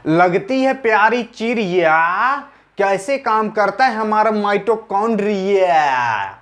लगती है प्यारी चिड़िया, कैसे काम करता है हमारा माइटोकॉन्ड्रिया।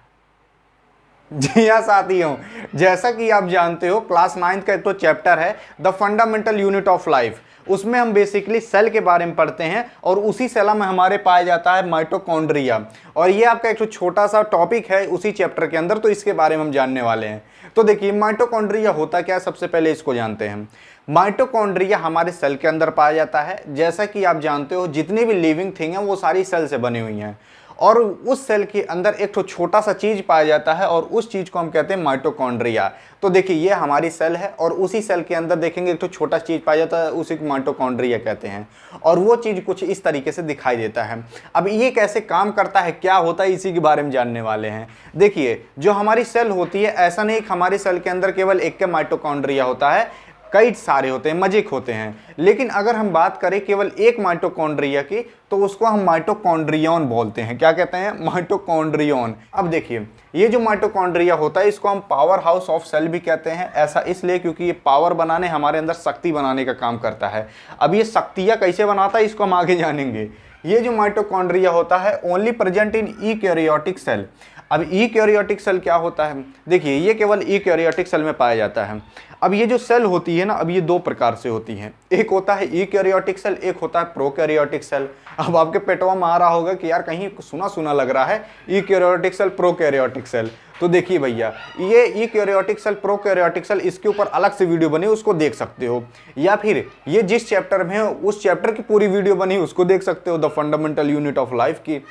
जी हाँ साथियों, जैसा कि आप जानते हो क्लास 9th का एक तो चैप्टर है the fundamental unit of life. उसमें हम बेसिकली सेल के बारे में पढ़ते हैं और उसी सेल में हमारे पाया जाता है माइटोकॉन्ड्रिया। और ये आपका एक तो छोटा सा टॉपिक है उसी चैप्टर के अंदर, तो इसके बारे में हम जानने वाले हैं। तो देखिए माइटोकॉन्ड्रिया होता क्या है, सबसे पहले इसको जानते हैं। माइटोकॉन्ड्रिया हमारे सेल के अंदर पाया जाता है। जैसा कि आप जानते हो जितनी भी लिविंग थिंग है वो सारी सेल से बनी हुई हैं और उस सेल के अंदर एक तो छोटा सा चीज पाया जाता है और उस चीज को हम कहते हैं माइटोकॉन्ड्रिया। तो देखिए ये हमारी सेल है और उसी सेल के अंदर देखेंगे एक तो छोटा चीज पाया जाता है, उसी को माइटोकॉन्ड्रिया कहते हैं। और वो चीज कुछ इस तरीके से दिखाई देता है। अब ये कैसे काम करता है, क्या होता है, इसी के बारे में जानने वाले हैं। देखिए जो हमारी सेल होती है, ऐसा नहीं कि हमारी सेल के अंदर केवल एक के माइटोकॉन्ड्रिया होता है, कई सारे होते हैं, मजिक होते हैं। लेकिन अगर हम बात करें केवल एक माइटोकॉन्ड्रिया की तो उसको हम माइटोकॉन्ड्रियन बोलते हैं। क्या कहते हैं? माइटोकॉन्ड्रियन। अब देखिए ये जो माइटोकॉन्ड्रिया होता है इसको हम पावर हाउस ऑफ सेल भी कहते हैं। ऐसा इसलिए क्योंकि ये पावर बनाने, हमारे अंदर शक्ति बनाने का काम करता है। अब ये शक्तियाँ कैसे बनाता है इसको हम आगे जानेंगे। ये जो माइटोकॉन्ड्रिया होता है only present in eukaryotic cell. अब यूकैरियोटिक सेल क्या होता है? देखिए ये केवल यूकैरियोटिक सेल में पाया जाता है। अब ये जो सेल होती है ना, अब ये दो प्रकार से होती हैं। एक होता है यूकैरियोटिक सेल, एक होता है प्रोकैरियोटिक सेल। अब आपके पेटवा में आ रहा होगा कि यार कहीं सुना सुना लग रहा है यूकैरियोटिक सेल प्रोकैरियोटिक सेल। तो देखिए भैया ये यूकैरियोटिक सेल प्रोकैरियोटिक सेल, इसके ऊपर अलग से वीडियो बनी उसको देख सकते हो, या फिर ये जिस चैप्टर में है उस चैप्टर की पूरी वीडियो बनी उसको देख सकते हो, the fundamental unit of life की।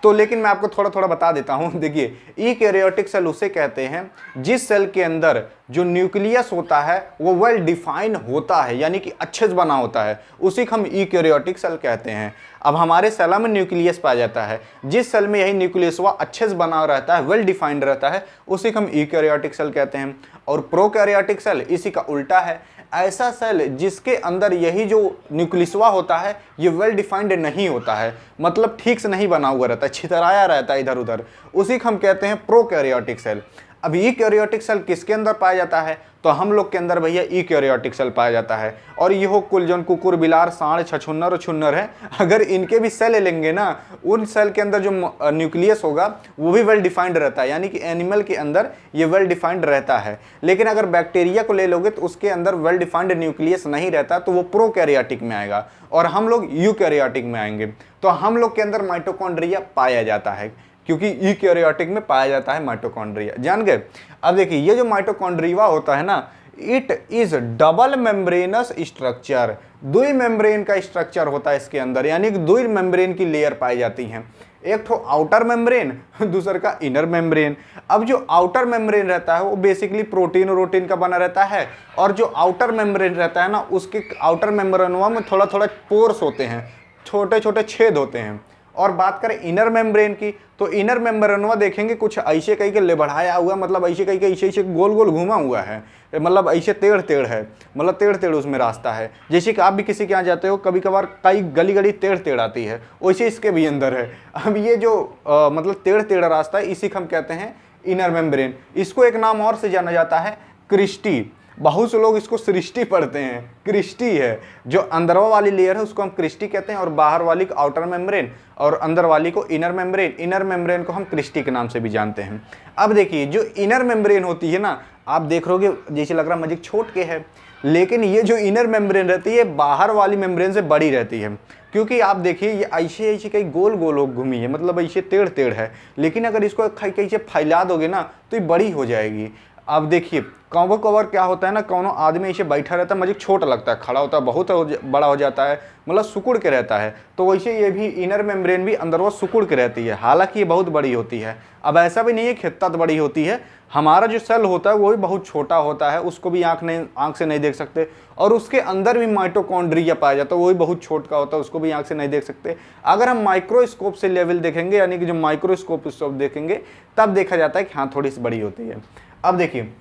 तो लेकिन मैं आपको थोड़ा थोड़ा बता देता हूं। देखिए यूकैरियोटिक सेल उसे कहते हैं जिस सेल के अंदर जो न्यूक्लियस होता है वो वेल डिफाइन होता है, यानी कि अच्छे से बना होता है, उसी को हम यूकैरियोटिक सेल कहते हैं। अब हमारे सेल में न्यूक्लियस पाया जाता है, जिस सेल में यही न्यूक्लियस हुआ अच्छे से बना रहता है, वेल डिफाइंड रहता है, उसी को हम यूकैरियोटिक सेल कहते हैं। और प्रोकैरियोटिक सेल इसी का उल्टा है, ऐसा सेल जिसके अंदर यही जो न्यूक्लियसवा होता है ये वेल डिफाइंड नहीं होता है, मतलब ठीक से नहीं बना हुआ रहता है, छितराया रहता है इधर उधर, उसी को हम कहते हैं प्रोकैरियोटिक सेल। अब यूकैरियोटिक सेल किसके अंदर पाया जाता है? तो हम लोग के अंदर भैया यूकैरियोटिक सेल पाया जाता है। और ये हो कुल जौन कुकुर बिलार सांड छछुन्नर और छुन्नर है, अगर इनके भी सेल लेंगे ना, उन सेल के अंदर जो न्यूक्लियस होगा वो भी वेल डिफाइंड रहता है, यानी कि एनिमल के अंदर ये वेल डिफाइंड रहता है। लेकिन अगर बैक्टीरिया को ले लोगे तो उसके अंदर वेल डिफाइंड न्यूक्लियस नहीं रहता, तो वो प्रोकैरियोटिक में आएगा और हम लोग यूकैरियोटिक में आएंगे। तो हम लोग के अंदर माइटोकॉन्ड्रिया पाया जाता है क्योंकि यूकैरियोटिक में पाया जाता है माइटोकॉन्ड्रिया। जान गए? अब देखिए ये जो माइटोकॉन्ड्रिया होता है ना, it is double membranous structure. दुई मेम्ब्रेन का स्ट्रक्चर होता है इसके अंदर, यानी कि दुई मेम्ब्रेन की लेयर पाई जाती हैं। एक तो आउटर मेम्ब्रेन, दूसरा का इनर मेम्ब्रेन। अब जो आउटर मेम्ब्रेन रहता है वो बेसिकली प्रोटीन का बना रहता है, और जो आउटर मेम्ब्रेन रहता है ना, उसके आउटर मेम्ब्रेनवा में थोड़ा थोड़ा पोर्स होते हैं, छोटे छोटे छेद होते हैं। और बात करें इनर मेम्ब्रेन की, तो इनर मेम्ब्रेनवा देखेंगे कुछ ऐसे कहीं के बढ़ाया हुआ, मतलब ऐसे कहीं के ऐसे गोल गोल घूमा हुआ है, मतलब ऐसे टेढ़ टेढ़ है, मतलब टेढ़ टेढ़ उसमें रास्ता है। जैसे कि आप भी किसी के यहाँ जाते हो, कभी कभार कई गली गली टेढ़ टेढ़ आती है, वैसे इसके भी अंदर है। अब ये जो मतलब टेढ़ टेढ़ रास्ता है, इसी को हम कहते हैं इनर मेम्ब्रेन। इसको एक नाम और से जाना जाता है क्रिस्टी। बहुत से लोग इसको सृष्टि पढ़ते हैं, क्रिस्टी है। जो अंदरवा वाली लेयर है उसको हम क्रिस्टी कहते हैं, और बाहर वाली को आउटर मेम्ब्रेन, और अंदर वाली को इनर मेम्ब्रेन। इनर मेम्ब्रेन को हम क्रिस्टी के नाम से भी जानते हैं। अब देखिए जो इनर मेम्ब्रेन होती है ना, आप देख रहोगे जैसे लग रहा है मजिक छोट के है, लेकिन ये जो इनर मेम्ब्रेन रहती है बाहर वाली मेम्ब्रेन से बड़ी रहती है। क्योंकि आप देखिए ये ऐसे ऐसे कहीं गोल गोल घूमी है, मतलब ऐसे टेढ़ टेढ़ है, लेकिन अगर इसको कहीं से फैला दोगे ना तो ये बड़ी हो जाएगी। अब देखिए कवर कवर क्या होता है ना, कौनो आदमी ऐसे बैठा रहता है, मुझे छोटा लगता है, खड़ा होता है बहुत बड़ा हो जाता है, मतलब सुकुड़ के रहता है। तो वैसे ये भी इनर मेम्ब्रेन भी अंदर वो सुकुड़ के रहती है, हालांकि ये बहुत बड़ी होती है। अब ऐसा भी नहीं है कि इतना बड़ी होती है, हमारा जो सेल होता है वो भी बहुत छोटा होता है, उसको भी आँख से नहीं देख सकते। और उसके अंदर भी माइटोकॉन्ड्रिया पाया जाता है, वो भी बहुत छोटा होता है, उसको भी आँख से नहीं देख सकते। अगर हम माइक्रोस्कोप से लेवल देखेंगे, यानी कि जो माइक्रोस्कोप देखेंगे, तब देखा जाता है कि हाँ थोड़ी सी बड़ी होती है। अब देखिए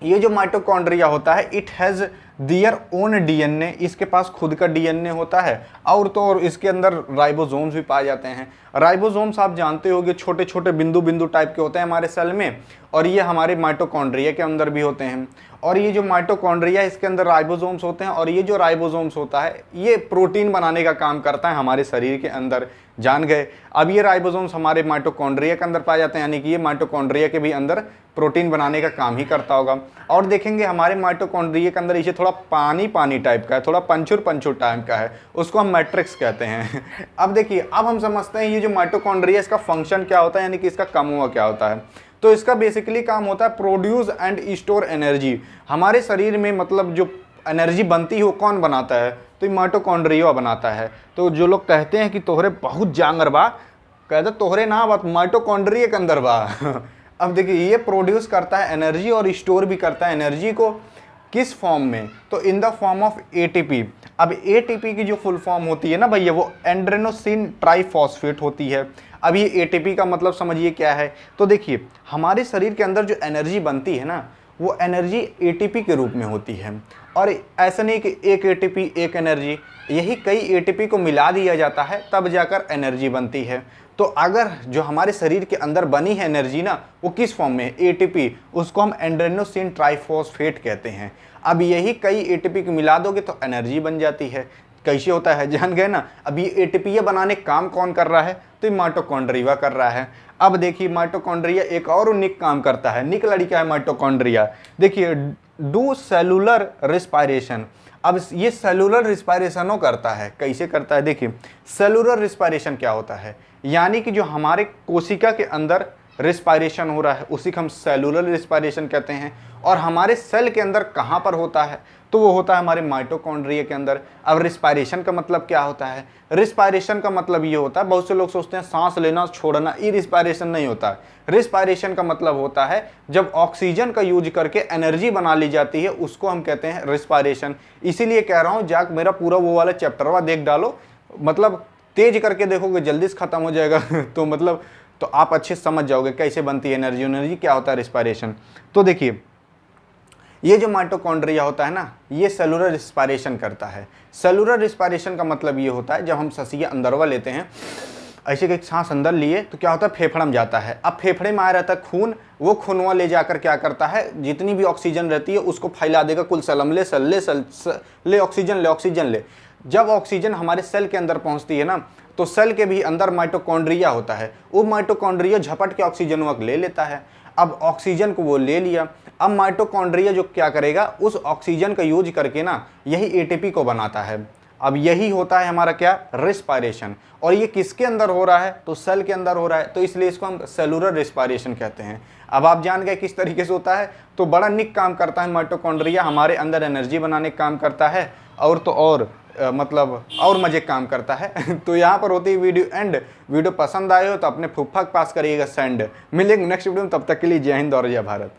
ये जो माइटोकॉन्ड्रिया होता है, it has their own DNA, इसके पास खुद का डीएनए होता है। और तो और इसके अंदर राइबोसोम्स भी पाए जाते हैं। राइबोसोम्स आप जानते होंगे छोटे छोटे बिंदु बिंदु टाइप के होते हैं हमारे सेल में, और ये हमारे माइटोकॉन्ड्रिया के अंदर भी होते हैं। और ये जो माइटोकॉन्ड्रिया इसके अंदर राइबोसोम्स होते हैं, और ये जो राइबोसोम्स होता है ये प्रोटीन बनाने का काम करता है हमारे शरीर के अंदर, जान गए। अब ये राइबोसोम्स हमारे माइटोकॉन्ड्रिया के अंदर पाए जाते हैं, यानी कि ये माइटोकॉन्ड्रिया के भी अंदर प्रोटीन बनाने का काम ही करता होगा। और देखेंगे हमारे माइटोकॉन्ड्रिया के अंदर ये थोड़ा पानी पानी टाइप का है, थोड़ा पंचुर पंचुर टाइप का है, उसको हम मैट्रिक्स कहते हैं। अब देखिए, अब हम समझते हैं ये जो माइटोकॉन्ड्रिया इसका फंक्शन क्या होता है, यानी कि इसका काम हुआ क्या होता है। तो इसका बेसिकली काम होता है प्रोड्यूस एंड स्टोर एनर्जी। हमारे शरीर में मतलब जो एनर्जी बनती है वो कौन बनाता है, तो ये माइटोकॉन्ड्रिया बनाता है। तो जो लोग कहते हैं कि तोहरे बहुत जांगर बा, कहते तोहरे ना बात माइटोकॉन्ड्रिया के अंदर बा। अब देखिए, ये प्रोड्यूस करता है एनर्जी और स्टोर भी करता है एनर्जी को, किस फॉर्म में, तो in the form of ATP. अब एटीपी की जो फुल फॉर्म होती है ना भैया, वो एंड्रेनोसिन ट्राइफॉस्फेट होती है। अब ये एटीपी का मतलब समझिए क्या है। तो देखिए, हमारे शरीर के अंदर जो एनर्जी बनती है ना, वो एनर्जी एटीपी के रूप में होती है। और ऐसा नहीं कि एक एटीपी एक एनर्जी, यही कई एटीपी को मिला दिया जाता है तब जाकर एनर्जी बनती है। तो अगर जो हमारे शरीर के अंदर बनी है एनर्जी ना, वो किस फॉर्म में है, एटीपी, उसको हम एंड्रेनोसिन ट्राइफॉस्फेट कहते हैं। अब यही कई एटीपी को मिला दोगे तो एनर्जी बन जाती है। कैसे होता है जान गए ना। अब ये एटीपी बनाने काम कौन कर रहा है, तो ये माइटोकॉन्ड्रिया कर रहा है। अब देखिए, माइटोकॉन्ड्रिया एक और निक काम करता है। निक लड़ी क्या है माइटोकॉन्ड्रिया, देखिए, डू सेलुलर रिस्पायरेशन। अब ये सेलुलर रिस्पायरेशनों करता है। कैसे करता है, देखिए, सेलुलर रिस्पायरेशन क्या होता है, यानी कि जो हमारे कोशिका के अंदर रिस्पायरेशन हो रहा है उसी को हम सेलुलर रिस्पायरेशन कहते हैं। और हमारे सेल के अंदर कहाँ पर होता है, तो वो होता है हमारे माइटोकॉन्ड्रिया के अंदर। अब रिस्पायरेशन का मतलब क्या होता है, रिस्पायरेशन का मतलब ये होता है, बहुत से लोग सोचते हैं सांस लेना छोड़ना, ये रिस्पायरेशन नहीं होता है। रिस्पायरेशन का मतलब होता है जब ऑक्सीजन का यूज करके एनर्जी बना ली जाती है, उसको हम कहते हैं रिस्पायरेशन। इसीलिए कह रहा हूँ, जाक मेरा पूरा वो वाला चैप्टरवा देख डालो, मतलब तेज करके देखोगे जल्दी से खत्म हो जाएगा। तो मतलब तो आप अच्छे समझ जाओगे कैसे बनती है एनर्जी, एनर्जी क्या होता है रिस्पायरेशन। तो देखिए, ये जो माइटोकॉन्ड्रिया होता है ना, ये सेलुलर रिस्पायरेशन करता है। सेलुलर रिस्पायरेशन का मतलब ये होता है, जब हम सांसिया अंदरवा लेते हैं, ऐसे कि सांस अंदर लिए तो क्या होता है, फेफड़े में जाता है। अब फेफड़े में आया रहता है खून, वो खूनवा ले जाकर क्या करता है, जितनी भी ऑक्सीजन रहती है उसको फैला देगा कुल सेल में, ले ऑक्सीजन ले। जब ऑक्सीजन हमारे सेल के अंदर पहुंचती है ना, तो सेल के भी अंदर माइटोकॉन्ड्रिया होता है। वो माइटोकॉन्ड्रिया झपट के ऑक्सीजन वक्त ले लेता है। अब ऑक्सीजन को वो ले लिया, अब माइटोकॉन्ड्रिया जो क्या करेगा, उस ऑक्सीजन का यूज करके ना यही एटीपी को बनाता है। अब यही होता है हमारा क्या, रिस्पायरेशन। और ये किसके अंदर हो रहा है, तो सेल के अंदर हो रहा है, तो इसलिए इसको हम सेलुलर रिस्पायरेशन कहते हैं। अब आप जान गए किस तरीके से होता है। तो बड़ा निक काम करता है माइटोकॉन्ड्रिया, हमारे अंदर एनर्जी बनाने का काम करता है, और तो और मतलब और मजे काम करता है। तो यहाँ पर होती है वीडियो एंड। वीडियो पसंद आए हो तो अपने फूफा के पास करिएगा सेंड। मिलेंगे नेक्स्ट वीडियो में, तब तक के लिए जय हिंद और जय भारत।